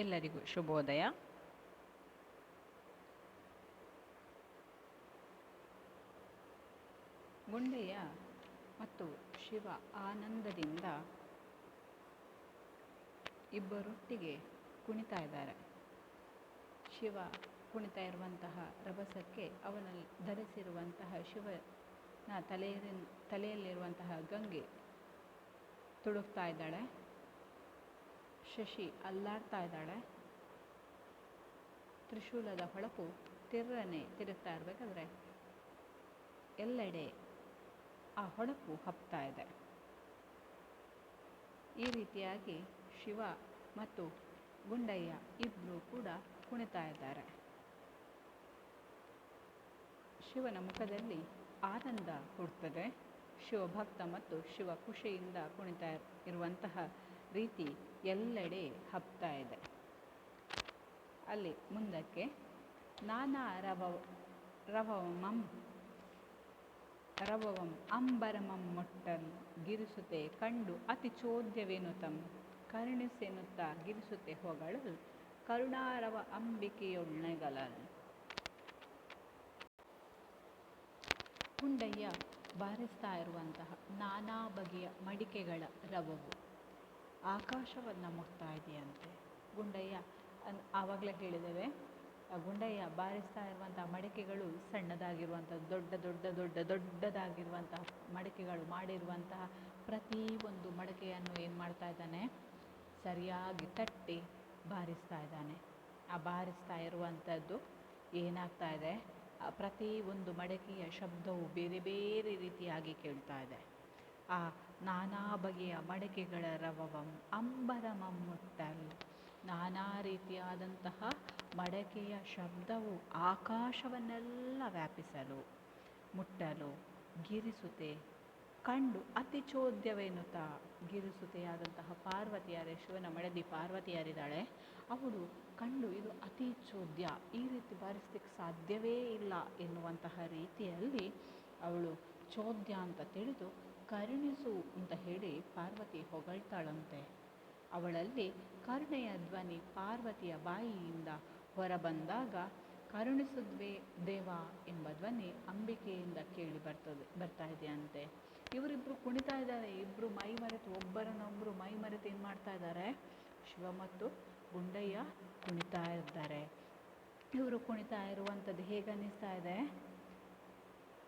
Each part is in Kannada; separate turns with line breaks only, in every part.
ಎಲ್ಲರಿಗೂ ಶುಭೋದಯ. ಗುಂಡೆಯ ಮತ್ತು ಶಿವ ಆನಂದದಿಂದ ಇಬ್ಬರೊಟ್ಟಿಗೆ ಕುಣಿತಾ ಇದ್ದಾರೆ. ಶಿವ ಕುಣಿತಾ ಇರುವಂತಹ ರಭಸಕ್ಕೆ ಅವನಲ್ಲಿ ಧರಿಸಿರುವಂತಹ ಶಿವನ ತಲೆಯಲ್ಲಿರುವಂತಹ ಗಂಗೆ ತುಳುಕ್ತಾ ಇದ್ದಾಳೆ. ಶಶಿ ಅಲ್ಲಾಡ್ತಾ ಇದ್ದಾಳೆ. ತ್ರಿಶೂಲದ ಹೊಳಪು ತಿರುಗ್ತಾ ಇರಬೇಕಾದ್ರೆ ಎಲ್ಲೆಡೆ ಆ ಹೊಳಪು ಹಬ್ತಾ ಇದೆ. ಈ ರೀತಿಯಾಗಿ ಶಿವ ಮತ್ತು ಗುಂಡಯ್ಯ ಇಬ್ಬರು ಕೂಡ ಕುಣಿತಾ ಇದ್ದಾರೆ. ಶಿವನ ಮುಖದಲ್ಲಿ ಆನಂದ ಹುಡ್ತದೆ. ಶಿವಭಕ್ತ ಮತ್ತು ಶಿವ ಖುಷಿಯಿಂದ ಕುಣಿತಾ ಇರುವಂತಹ ರೀತಿ ಎಲ್ಲೆಡೆ ಹಬ್ತಾ ಇದೆ. ಅಲ್ಲಿ ಮುಂದಕ್ಕೆ ನಾನಾ ರವವಂ ಅಂಬರಮಂ ಮುಟ್ಟಲ್ ಗಿರಿಸುತ್ತೆ ಕಂಡು ಅತಿ ಚೋದ್ಯವೆನುತಂ ಕರುಣಿಸೆನುತ್ತ ಗಿರಿಸುತ್ತೆ ಹೊಗಳಲ್ ಕರುಣಾರವ ಅಂಬಿಕೆಯೊಳ್ನೆಗಲಲ್. ಗುಂಡಯ್ಯ ಬಾರಿಸ್ತಾ ಇರುವಂತಹ ನಾನಾ ಬಗೆಯ ಮಡಿಕೆಗಳ ರವವು ಆಕಾಶವನ್ನು ಮುಟ್ತಾ ಇದೆಯಂತೆ. ಗುಂಡಯ್ಯ ಆವಾಗಲೇ ಹೇಳಿದ್ದೇವೆ, ಗುಂಡಯ್ಯ ಬಾರಿಸ್ತಾ ಇರುವಂತಹ ಮಡಿಕೆಗಳು ಸಣ್ಣದಾಗಿರುವಂತಹ ದೊಡ್ಡದಾಗಿರುವಂತಹ ಮಡಿಕೆಗಳು ಮಾಡಿರುವಂತಹ ಪ್ರತಿ ಒಂದು ಮಡಿಕೆಯನ್ನು ಏನು ಮಾಡ್ತಾ ಇದ್ದಾನೆ, ಸರಿಯಾಗಿ ತಟ್ಟಿ ಬಾರಿಸ್ತಾ ಇದ್ದಾನೆ. ಆ ಬಾರಿಸ್ತಾ ಇರುವಂಥದ್ದು ಏನಾಗ್ತಾ ಇದೆ, ಪ್ರತಿ ಒಂದು ಮಡಿಕೆಯ ಶಬ್ದವು ಬೇರೆ ಬೇರೆ ರೀತಿಯಾಗಿ ಕೇಳ್ತಾ ಇದೆ. ಆ ನಾನಾ ಬಗೆಯ ಮಡಿಕೆಗಳ ರವವಂ ಅಂಬರಮಂ ಮುಟ್ಟಲ್, ನಾನಾ ರೀತಿಯಾದಂತಹ ಮಡಕೆಯ ಶಬ್ದವು ಆಕಾಶವನ್ನೆಲ್ಲ ವ್ಯಾಪಿಸಲು ಮುಟ್ಟಲು ಗಿರಿಸುತೆ ಕಂಡು ಅತಿ ಚೋದ್ಯವೆನ್ನುತ್ತಾ. ಗಿರಿಸುತೆಯಾದಂತಹ ಪಾರ್ವತಿಯಾರೆ, ಶಿವನ ಮಡದಿ ಪಾರ್ವತಿಯಾರಿದ್ದಾಳೆ, ಅವಳು ಕಂಡು ಇದು ಅತಿ ಚೋದ್ಯ, ಈ ರೀತಿ ಬಾರಿಸಲಿಕ್ಕೆ ಸಾಧ್ಯವೇ ಇಲ್ಲ ಎನ್ನುವಂತಹ ರೀತಿಯಲ್ಲಿ ಅವಳು ಚೋದ್ಯ ಅಂತ ತಿಳಿದು ಕರುಣಿಸು ಅಂತ ಹೇಳಿ ಪಾರ್ವತಿ ಹೊಗಳ್ತಾಳಂತೆ. ಅವಳಲ್ಲಿ ಕರುಣೆಯ ಧ್ವನಿ ಪಾರ್ವತಿಯ ಬಾಯಿಯಿಂದ ಹೊರಬಂದಾಗ ಕರುಣಿಸುದ್ವೇ ದೇವ ಎಂಬ ಧ್ವನಿ ಅಂಬಿಕೆಯಿಂದ ಕೇಳಿ ಬರ್ತಾ ಇದೆಯಂತೆ. ಇವರಿಬ್ಬರು ಕುಣಿತಾ ಇದ್ದಾರೆ. ಇಬ್ಬರು ಮೈ ಮರೆತು ಒಬ್ಬರನ್ನೊಬ್ಬರು ಮೈ ಮರೆತು ಏನು ಮಾಡ್ತಾ ಇದ್ದಾರೆ, ಶಿವ ಮತ್ತು ಗುಂಡಯ್ಯ ಕುಣಿತಾ ಇದ್ದಾರೆ. ಇವರು ಕುಣಿತಾ ಇರುವಂಥದ್ದು ಹೇಗೆ ಅನ್ನಿಸ್ತಾ ಇದೆ,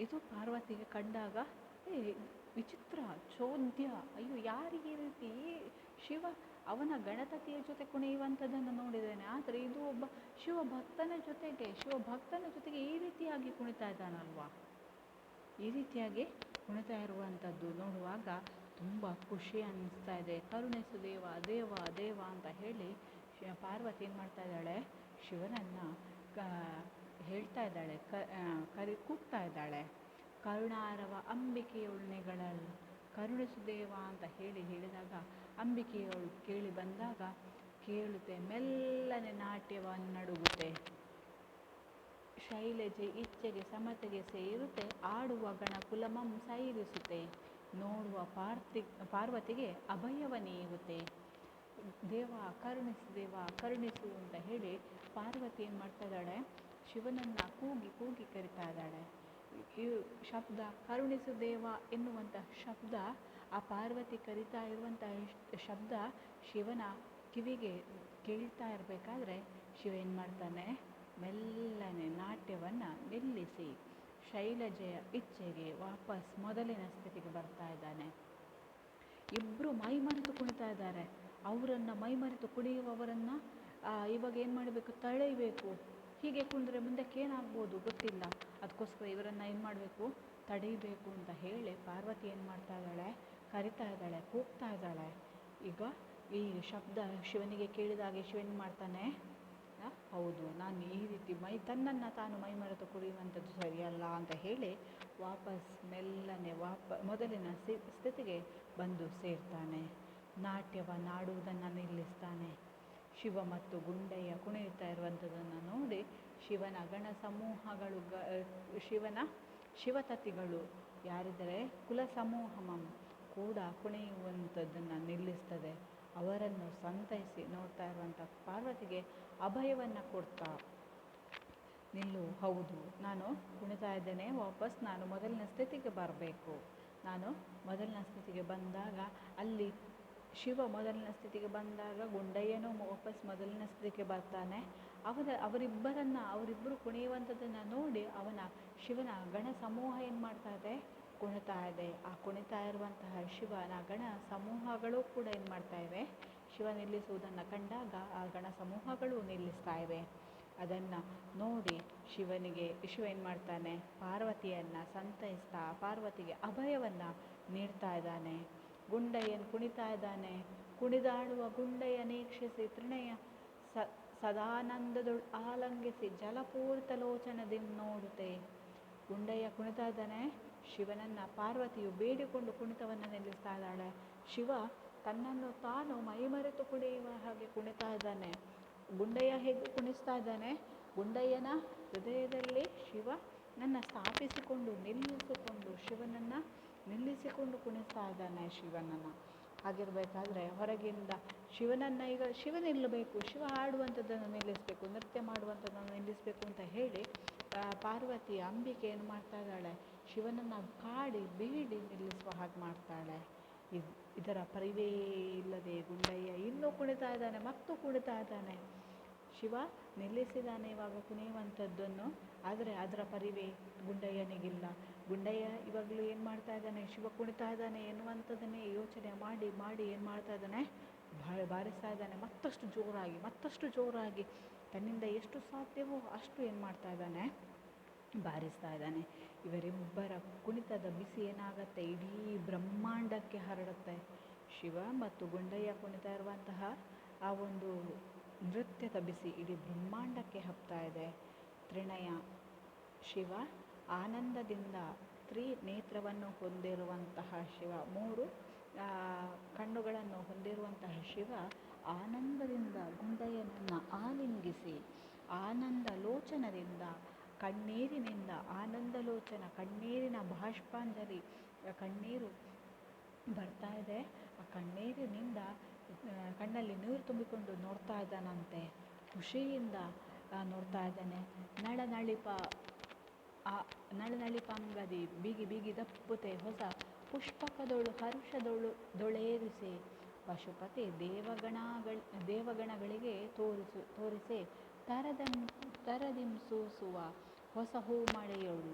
ಇದು ಪಾರ್ವತಿಗೆ ಕಂಡಾಗ ವಿಚಿತ್ರ, ಚೋದ್ಯ, ಅಯ್ಯೋ ಯಾರಿಗೆ ಈ ರೀತಿ, ಶಿವ ಅವನ ಗಣಪತಿಯ ಜೊತೆ ಕುಣಿಯುವಂಥದ್ದನ್ನು ನೋಡಿದ್ದೇನೆ, ಆದರೆ ಇದು ಒಬ್ಬ ಶಿವಭಕ್ತನ ಜೊತೆಗೆ ಈ ರೀತಿಯಾಗಿ ಕುಣಿತಾ ಇದ್ದಾನಲ್ವಾ, ಈ ರೀತಿಯಾಗಿ ಕುಣಿತಾ ಇರುವಂಥದ್ದು ನೋಡುವಾಗ ತುಂಬ ಖುಷಿ ಅನ್ನಿಸ್ತಾ ಇದೆ. ಕರುಣಿಸು ದೇವ ದೇವ ದೇವ ಅಂತ ಹೇಳಿ ಪಾರ್ವತಿ ಏನು ಮಾಡ್ತಾ ಇದ್ದಾಳೆ, ಶಿವನನ್ನು ಹೇಳ್ತಾ ಇದ್ದಾಳೆ, ಕೂಗ್ತಾ ಇದ್ದಾಳೆ. ಕರುಣಾರವ ಅಂಬಿಕೆಯೊಳ್ನೆಗಳಲ್ಲಿ ಕರುಣಿಸು ದೇವ ಅಂತ ಹೇಳಿದಾಗ ಅಂಬಿಕೆಯೊಳು ಕೇಳಿ ಬಂದಾಗ ಕೇಳುತ್ತೆ, ಮೆಲ್ಲನೆ ನಾಟ್ಯವನ್ನಡುಗುತ್ತೆ, ಶೈಲಜೆ ಇಚ್ಛೆಗೆ ಸಮತೆಗೆ ಸೇರುತ್ತೆ, ಆಡುವ ಗಣ ಕುಲಮಂ ಸೈರಿಸುತ್ತೆ, ನೋಡುವ ಪಾರ್ವತಿಗೆ ಅಭಯವ ನೀಗುತ್ತೆ. ದೇವ ಕರುಣಿಸು ಅಂತ ಹೇಳಿ ಪಾರ್ವತಿ ಏನು ಮಾಡ್ತಾ ಇದ್ದಾಳೆ, ಶಿವನನ್ನು ಕೂಗಿ ಕರಿತಾ ಇದ್ದಾಳೆ. ಈ ಶಬ್ದ ಕರುಣಿಸು ದೇವ ಎನ್ನುವಂಥ ಶಬ್ದ, ಆ ಪಾರ್ವತಿ ಕರಿತಾ ಇರುವಂತಹ ಶಬ್ದ ಶಿವನ ಕಿವಿಗೆ ಕೇಳ್ತಾ ಇರಬೇಕಾದ್ರೆ ಶಿವ ಏನು ಮಾಡ್ತಾನೆ, ಮೆಲ್ಲನೆ ನಾಟ್ಯವನ್ನು ನಿಲ್ಲಿಸಿ ಶೈಲಜೆಯ ಇಚ್ಛೆಗೆ ವಾಪಸ್ ಮೊದಲಿನ ಸ್ಥಿತಿಗೆ ಬರ್ತಾ ಇದ್ದಾನೆ. ಇಬ್ಬರು ಮೈಮರೆತು ಕುಣಿತಾ ಇದ್ದಾರೆ. ಅವರನ್ನು ಮೈಮರೆತು ಕುಣಿಯುವವರನ್ನು ಇವಾಗ ಏನು ಮಾಡಬೇಕು, ತಡೆಯಬೇಕು. ಹೀಗೆ ಕುಣಿದ್ರೆ ಮುಂದಕ್ಕೆ ಏನಾಗ್ಬೋದು ಗೊತ್ತಿಲ್ಲ, ಅದಕ್ಕೋಸ್ಕರ ಇವರನ್ನು ಏನು ಮಾಡಬೇಕು, ತಡೆಯಬೇಕು ಅಂತ ಹೇಳಿ ಪಾರ್ವತಿ ಏನು ಮಾಡ್ತಾ ಇದ್ದಾಳೆ, ಕರಿತಾ ಇದ್ದಾಳೆ, ಕೂಗ್ತಾ ಇದ್ದಾಳೆ. ಈಗ ಈ ಶಬ್ದ ಶಿವನಿಗೆ ಕೇಳಿದಾಗೆ ಶಿವನ್ ಮಾಡ್ತಾನೆ, ಹೌದು ನಾನು ಈ ರೀತಿ ತನ್ನನ್ನು ತಾನು ಮೈಮರೆತು ಕುಡಿಯುವಂಥದ್ದು ಸರಿಯಲ್ಲ ಅಂತ ಹೇಳಿ ವಾಪಸ್ ಮೆಲ್ಲನೆ ಮೊದಲಿನ ಸ್ಥಿತಿಗೆ ಬಂದು ಸೇರ್ತಾನೆ. ನಾಟ್ಯವನ್ನಾಡುವುದನ್ನು ನಿಲ್ಲಿಸ್ತಾನೆ. ಶಿವ ಮತ್ತು ಗುಂಡಯ್ಯ ಕುಣಿಯುತ್ತಾ ಇರುವಂಥದ್ದನ್ನು ನೋಡಿ ಶಿವನ ಗಣ ಸಮೂಹಗಳು, ಶಿವತತಿಗಳು ಯಾರಿದ್ದಾರೆ, ಕುಲ ಸಮೂಹಮಂ ಕೂಡ ಕುಣಿಯುವಂಥದ್ದನ್ನು ನಿಲ್ಲಿಸ್ತದೆ. ಅವರನ್ನು ಸಂತೈಸಿ ನೋಡ್ತಾ ಇರುವಂಥ ಪಾರ್ವತಿಗೆ ಅಭಯವನ್ನು ಕೊಡ್ತಾ, ನಿಲ್ಲು, ಹೌದು ನಾನು ಕುಣಿತಾ ಇದ್ದೇನೆ, ವಾಪಸ್ ನಾನು ಮೊದಲಿನ ಸ್ಥಿತಿಗೆ ಬರಬೇಕು. ನಾನು ಮೊದಲಿನ ಸ್ಥಿತಿಗೆ ಬಂದಾಗ ಅಲ್ಲಿ ಶಿವ ಮೊದಲಿನ ಸ್ಥಿತಿಗೆ ಬಂದಾಗ ಗುಂಡಯ್ಯನೂ ವಾಪಸ್ ಮೊದಲಿನ ಸ್ಥಿತಿಗೆ ಬರ್ತಾನೆ. ಅವರಿಬ್ಬರು ಕುಣಿಯುವಂಥದ್ದನ್ನು ನೋಡಿ ಶಿವನ ಗಣ ಸಮೂಹ ಏನು ಮಾಡ್ತಾ ಇದೆ, ಕುಣಿತಾ ಇದೆ. ಆ ಕುಣಿತಾ ಇರುವಂತಹ ಶಿವನ ಗಣ ಸಮೂಹಗಳು ಕೂಡ ಏನು ಮಾಡ್ತಾ ಇವೆ, ಶಿವ ನಿಲ್ಲಿಸುವುದನ್ನು ಕಂಡಾಗ ಆ ಗಣ ಸಮೂಹಗಳು ನಿಲ್ಲಿಸ್ತಾ ಇವೆ. ಅದನ್ನು ನೋಡಿ ಶಿವ ಏನು ಮಾಡ್ತಾನೆ, ಪಾರ್ವತಿಯನ್ನು ಸಂತೈಸ್ತಾ ಪಾರ್ವತಿಗೆ ಅಭಯವನ್ನು ನೀಡ್ತಾ ಇದ್ದಾನೆ. ಗುಂಡಯ್ಯನ ಕುಣಿತಾ ಇದ್ದಾನೆ. ಕುಣಿದಾಡುವ ಗುಂಡಯ್ಯನೇಕ್ಷಿಸಿ ತ್ರಿಣಯ ಸದಾನಂದದೊಳು ಆಲಂಗಿಸಿ ಜಲಪೂರಿತ ಲೋಚನದಿ ನೋಡುತ್ತೆ. ಗುಂಡಯ್ಯ ಕುಣಿತಾ ಇದ್ದಾನೆ. ಶಿವನನ್ನು ಪಾರ್ವತಿಯು ಬೇಡಿಕೊಂಡು ಕುಣಿತವನ್ನು ನಿಲ್ಲಿಸ್ತಾ ಇದ್ದಾಳೆ. ಶಿವ ತನ್ನನ್ನು ತಾನು ಮೈಮರೆತು ಕುಣಿಯುವ ಹಾಗೆ ಕುಣಿತಾ ಇದ್ದಾನೆ. ಗುಂಡಯ್ಯ ಹೇಗೆ ಕುಣಿಸ್ತಾ ಇದ್ದಾನೆ, ಗುಂಡಯ್ಯನ ಹೃದಯದಲ್ಲಿ ಶಿವನನ್ನು ಸ್ಥಾಪಿಸಿಕೊಂಡು ಶಿವನನ್ನು ನಿಲ್ಲಿಸಿಕೊಂಡು ಕುಣಿಸ್ತಾ ಇದ್ದಾನೆ ಶಿವನನ್ನು. ಹಾಗಿರಬೇಕಾದ್ರೆ ಹೊರಗಿಂದ ಈಗ ಶಿವ ನಿಲ್ಲಬೇಕು, ಶಿವ ಹಾಡುವಂಥದ್ದನ್ನು ನಿಲ್ಲಿಸಬೇಕು, ನೃತ್ಯ ಮಾಡುವಂಥದ್ದನ್ನು ನಿಲ್ಲಿಸಬೇಕು ಅಂತ ಹೇಳಿ ಪಾರ್ವತಿ ಅಂಬಿಕೆ ಏನು ಮಾಡ್ತಾ ಇದ್ದಾಳೆ, ಶಿವನನ್ನು ಕಾಡಿ ಬೇಡಿ ನಿಲ್ಲಿಸುವ ಹಾಗೆ ಮಾಡ್ತಾಳೆ. ಇದರ ಪರಿವೇ ಇಲ್ಲದೆ ಗುಂಡಯ್ಯ ಇನ್ನೂ ಕುಣಿತಾ ಇದ್ದಾನೆ, ಮತ್ತು ಕುಣಿತಾ ಇದ್ದಾನೆ. ಶಿವ ನಿಲ್ಲಿಸಿದ್ದಾನೆ ಇವಾಗ ಕುಣಿಯುವಂಥದ್ದನ್ನು, ಆದರೆ ಅದರ ಪರಿವೇ ಗುಂಡಯ್ಯನಿಗಿಲ್ಲ. ಗುಂಡಯ್ಯ ಇವಾಗಲೂ ಏನು ಮಾಡ್ತಾ ಇದ್ದಾನೆ, ಶಿವ ಕುಣಿತಾ ಇದ್ದಾನೆ ಎನ್ನುವಂಥದ್ದನ್ನೇ ಯೋಚನೆ ಮಾಡಿ ಏನು ಮಾಡ್ತಾ ಇದ್ದಾನೆ, ಬಾರಿಸ್ತಾ ಇದ್ದಾನೆ. ಮತ್ತಷ್ಟು ಜೋರಾಗಿ ತನ್ನಿಂದ ಎಷ್ಟು ಸಾಧ್ಯವೋ ಅಷ್ಟು ಏನು ಮಾಡ್ತಾ ಇದ್ದಾನೆ, ಬಾರಿಸ್ತಾ ಇದ್ದಾನೆ. ಇವರಿಬ್ಬರ ಕುಣಿತದ ಬಿಸಿ ಏನಾಗತ್ತೆ, ಇಡೀ ಬ್ರಹ್ಮಾಂಡಕ್ಕೆ ಹರಡುತ್ತೆ. ಶಿವ ಮತ್ತು ಗುಂಡಯ್ಯ ಕುಣಿತಾ ಇರುವಂತಹ ಆ ಒಂದು ನೃತ್ಯದ ಬಿಸಿ ಇಡೀ ಬ್ರಹ್ಮಾಂಡಕ್ಕೆ ಹಬ್ತಾ ಇದೆ. ತ್ರಿಣಯ ಶಿವ ಆನಂದದಿಂದ ನೇತ್ರವನ್ನು ಹೊಂದಿರುವಂತಹ ಶಿವ, 3 ಕಣ್ಣುಗಳನ್ನು ಹೊಂದಿರುವಂತಹ ಶಿವ ಆನಂದದಿಂದ ಗುಂಡಯ್ಯನನ್ನು ಆಲಿಂಗಿಸಿ ಆನಂದ ಲೋಚನದಿಂದ ಕಣ್ಣೀರಿನಿಂದ ಕಣ್ಣೀರಿನ ಬಾಷ್ಪಾಂಜಲಿ, ಕಣ್ಣೀರು ಬರ್ತಾ ಇದೆ. ಆ ಕಣ್ಣೀರಿನಿಂದ ಕಣ್ಣಲ್ಲಿ ನೀರು ತುಂಬಿಕೊಂಡು ನೋಡ್ತಾ ಇದ್ದಾನಂತೆ. ಖುಷಿಯಿಂದ ನೋಡ್ತಾ ಇದ್ದಾನೆ. ನಳನಳಿಪಾಂಗದಿ ಬಿಗಿ ದಪ್ಪುತೆ ಹೊಸ ಪುಷ್ಪಕದೊಳು ಹರುಷದೊಳೇರಿಸಿ ಪಶುಪತಿ ದೇವಗಣಗಳಿಗೆ ತೋರಿಸಿ ತರದಿಂಸೂಸುವ ಹೊಸ ಹೂಮಳೆಯೊಳು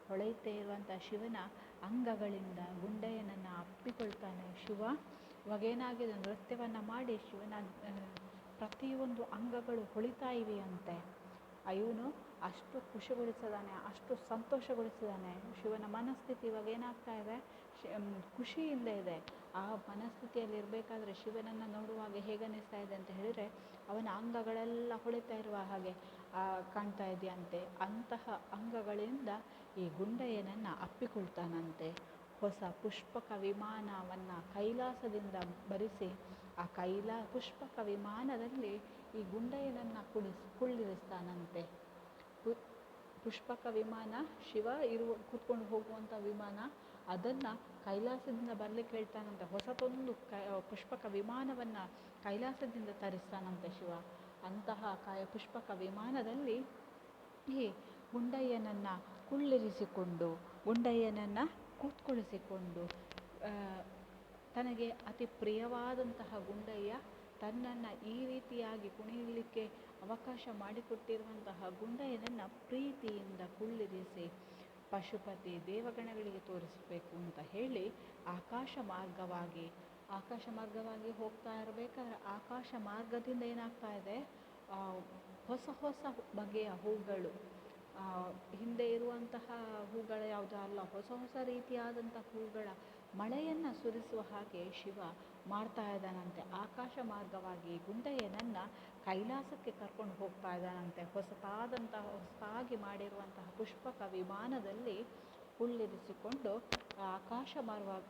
ಹೊಳೆಯುತ್ತೇ ಇರುವಂಥ ಶಿವನ ಅಂಗಗಳಿಂದ ಗುಂಡಯ್ಯನನ್ನು ಅಪ್ಪಿಕೊಳ್ತಾನೆ. ಶಿವ ಇವಾಗೇನಾಗಿದೆ, ನೃತ್ಯವನ್ನು ಮಾಡಿ ಶಿವನ ಪ್ರತಿಯೊಂದು ಅಂಗಗಳು ಹೊಳಿತಾ ಇವೆಯಂತೆ. ಇವನು ಅಷ್ಟು ಖುಷಿಗೊಳಿಸಿದಾನೆ, ಅಷ್ಟು ಸಂತೋಷಗೊಳಿಸಿದಾನೆ. ಶಿವನ ಮನಸ್ಥಿತಿ ಇವಾಗ ಏನಾಗ್ತಾ ಇದೆ, ಖುಷಿಯಿಂದ ಇದೆ. ಆ ಮನಸ್ಥಿತಿಯಲ್ಲಿರಬೇಕಾದ್ರೆ ಶಿವನನ್ನು ನೋಡುವಾಗ ಹೇಗನ್ನಿಸ್ತಾ ಇದೆ ಅಂತ ಹೇಳಿದರೆ, ಅವನ ಅಂಗಗಳೆಲ್ಲ ಹೊಳಿತಾ ಇರುವ ಹಾಗೆ ಕಾಣ್ತಾ ಇದೆಯಂತೆ. ಅಂತಹ ಅಂಗಗಳಿಂದ ಈ ಗುಂಡಯ್ಯನನ್ನು ಅಪ್ಪಿಕೊಳ್ತಾನಂತೆ. ಹೊಸ ಪುಷ್ಪಕ ವಿಮಾನವನ್ನು ಕೈಲಾಸದಿಂದ ಬರಿಸಿ ಆ ಪುಷ್ಪಕ ವಿಮಾನದಲ್ಲಿ ಈ ಗುಂಡಯ್ಯನನ್ನು ಕುಳ್ಳಿರಿಸ್ತಾನಂತೆ. ಪುಷ್ಪಕ ವಿಮಾನ, ಶಿವ ಕೂತ್ಕೊಂಡು ಹೋಗುವಂಥ ವಿಮಾನ, ಅದನ್ನು ಕೈಲಾಸದಿಂದ ಬರಲಿಕ್ಕೆ ಹೇಳ್ತಾನಂತೆ. ಹೊಸತೊಂದು ಪುಷ್ಪಕ ವಿಮಾನವನ್ನು ಕೈಲಾಸದಿಂದ ತರಿಸ್ತಾನಂತೆ ಶಿವ. ಅಂತಹ ಪುಷ್ಪಕ ವಿಮಾನದಲ್ಲಿ ಈ ಗುಂಡಯ್ಯನನ್ನು ಗುಂಡಯ್ಯನನ್ನು ಕೂತ್ಕೊಳಿಸಿಕೊಂಡು ತನಗೆ ಅತಿ ಪ್ರಿಯವಾದಂತಹ ಗುಂಡಯ್ಯ ತನ್ನನ್ನು ಈ ರೀತಿಯಾಗಿ ಕುಣಿಯಲಿಕ್ಕೆ ಅವಕಾಶ ಮಾಡಿಕೊಟ್ಟಿರುವಂತಹ ಗುಂಡಯ್ಯನನ್ನು ಪ್ರೀತಿಯಿಂದ ಕುಳ್ಳಿರಿಸಿ ಪಶುಪತಿ ದೇವಗಣಗಳಿಗೆ ತೋರಿಸಬೇಕು ಅಂತ ಹೇಳಿ ಆಕಾಶ ಮಾರ್ಗವಾಗಿ ಹೋಗ್ತಾ ಇರಬೇಕಾದ್ರೆ ಆಕಾಶ ಮಾರ್ಗದಿಂದ ಏನಾಗ್ತಾ ಇದೆ, ಹೊಸ ಬಗೆಯ ಹೂಗಳು, ಹಿಂದೆ ಇರುವಂತಹ ಹೂಗಳು ಯಾವುದೂ ಅಲ್ಲ, ಹೊಸ ರೀತಿಯಾದಂಥ ಹೂಗಳ ಮಳೆಯನ್ನು ಸುರಿಸುವ ಹಾಗೆ ಶಿವ ಮಾಡ್ತಾ ಇದ್ದಾನಂತೆ. ಆಕಾಶ ಮಾರ್ಗವಾಗಿ ಗುಂಡಯ್ಯನನ್ನು ಕೈಲಾಸಕ್ಕೆ ಕರ್ಕೊಂಡು ಹೋಗ್ತಾ ಇದ್ದಾನಂತೆ. ಹೊಸದಾಗಿ ಮಾಡಿರುವಂತಹ ಪುಷ್ಪಕ ವಿಮಾನದಲ್ಲಿ ಕುಳ್ಳಿರಿಸಿಕೊಂಡು ಆಕಾಶ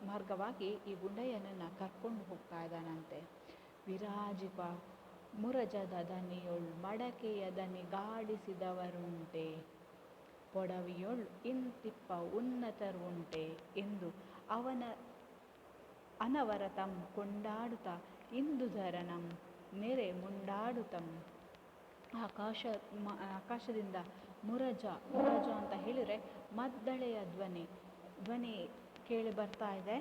ಮಾರ್ಗವಾಗಿ ಈ ಗುಂಡಯ್ಯನನ್ನು ಕರ್ಕೊಂಡು ಹೋಗ್ತಾ ಇದ್ದಾನಂತೆ. ವಿರಾಜಿಪ ಮುರಜದ ದನಿಯೊಳ್ ಮಡಕೆಯ ದನಿಗಾಡಿಸಿದವರುಂಟೆ, ಪೊಡವಿಯೊಳ್ ಇಂತಿಪ್ಪ ಉನ್ನತರುಂಟೆ ಎಂದು ಅವನ ಅನವರತಂ ಕೊಂಡಾಡುತ್ತಾ ಇಂದುಧರನಂ ನೆರೆ ಮುಂಡಾಡುತಂ. ಆಕಾಶದಿಂದ ಮುರಜ ಅಂತ ಹೇಳಿದರೆ ಮದ್ದಳೆಯ ಧ್ವನಿ ಕೇಳಿ ಬರ್ತಾ ಇದೆ.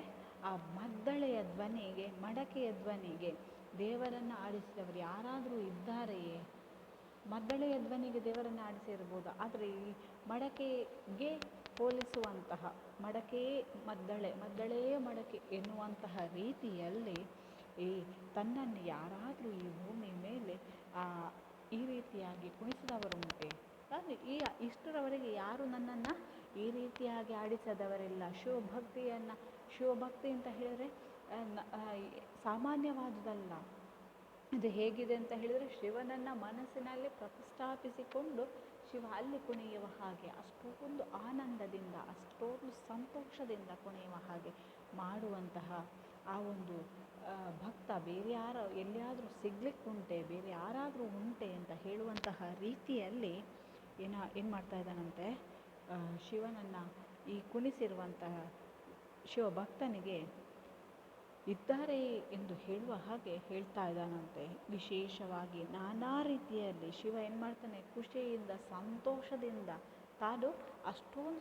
ಆ ಮದ್ದಳೆಯ ಧ್ವನಿಗೆ, ಮಡಕೆಯ ಧ್ವನಿಗೆ ದೇವರನ್ನು ಆಡಿಸಿದವರು ಯಾರಾದರೂ ಇದ್ದಾರೆಯೇ? ಮದ್ದಳೆಯ ಧ್ವನಿಗೆ ದೇವರನ್ನು ಆಡಿಸಿರ್ಬೋದು, ಆದರೆ ಈ ಮಡಕೆಗೆ ಹೋಲಿಸುವಂತಹ, ಮಡಕೆಯೇ ಮದ್ದಳೆಯೇ ಮಡಕೆ ಎನ್ನುವಂತಹ ರೀತಿಯಲ್ಲಿ ತನ್ನನ್ನು ಯಾರಾದರೂ ಈ ಭೂಮಿ ಮೇಲೆ ಈ ರೀತಿಯಾಗಿ ಕುಣಿಸಿದವರುಂಟೆ? ಆದರೆ ಇಷ್ಟರವರೆಗೆ ಯಾರು ನನ್ನನ್ನು ಈ ರೀತಿಯಾಗಿ ಆಡಿಸದವರಿಲ್ಲ. ಶಿವಭಕ್ತಿ ಅಂತ ಹೇಳಿದರೆ ಸಾಮಾನ್ಯವಾದುದಲ್ಲ. ಇದು ಹೇಗಿದೆ ಅಂತ ಹೇಳಿದರೆ, ಶಿವನನ್ನು ಮನಸ್ಸಿನಲ್ಲಿ ಪ್ರತಿಷ್ಠಾಪಿಸಿಕೊಂಡು ಶಿವ ಅಲ್ಲಿ ಕುಣಿಯುವ ಹಾಗೆ, ಅಷ್ಟೊಂದು ಆನಂದದಿಂದ, ಅಷ್ಟೊಂದು ಸಂತೋಷದಿಂದ ಕುಣಿಯುವ ಹಾಗೆ ಮಾಡುವಂತಹ ಆ ಒಂದು ಭಕ್ತ ಬೇರೆ ಎಲ್ಲಿಯಾದರೂ ಸಿಗ್ಲಿಕ್ಕುಂಟೆ, ಬೇರೆ ಯಾರಾದರೂ ಉಂಟೆ ಅಂತ ಹೇಳುವಂತಹ ರೀತಿಯಲ್ಲಿ ಏನು ಮಾಡ್ತಾ ಇದ್ದಾನಂತೆ, ಶಿವನನ್ನು ಈ ಕುಣಿಸಿರುವಂತಹ ಶಿವಭಕ್ತನಿಗೆ ಇದ್ದಾರೆ ಎಂದು ಹೇಳುವ ಹಾಗೆ ಹೇಳ್ತಾ ಇದ್ದಾನಂತೆ. ವಿಶೇಷವಾಗಿ ನಾನಾ ರೀತಿಯಲ್ಲಿ ಶಿವ ಏನು ಮಾಡ್ತಾನೆ, ಖುಷಿಯಿಂದ ಸಂತೋಷದಿಂದ ತಾನು ಅಷ್ಟೊಂದು